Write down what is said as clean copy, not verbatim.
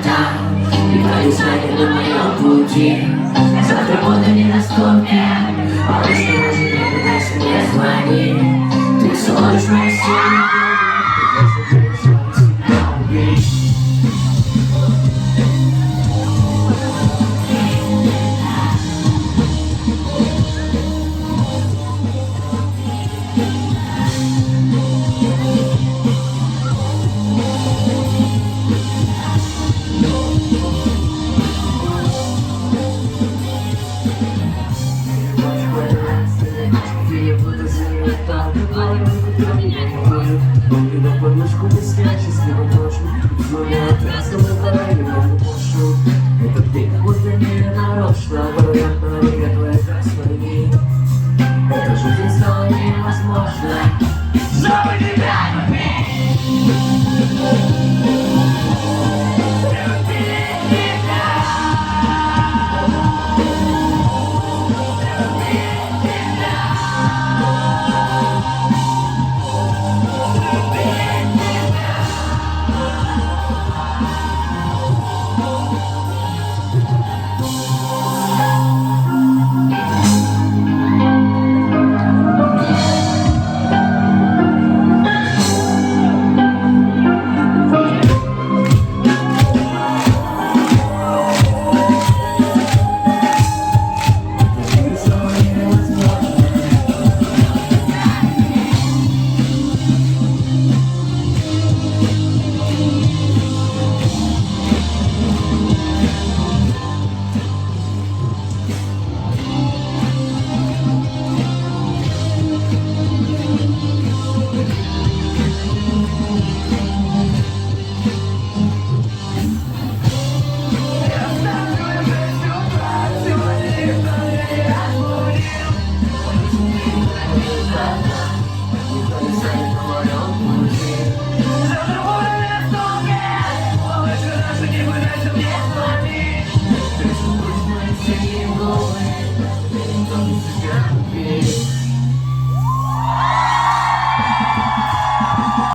темнота, и твои знаки на моем пути. Завтра буду недоступен, а лучше даже не пытайся мне звони. Ты сложишь мои силы, ты даже себя убить. Когда в подушку без связи, счастливо ночью звонят, раз тобой пора, я много пошу. Это ты как будто не нарочно, порой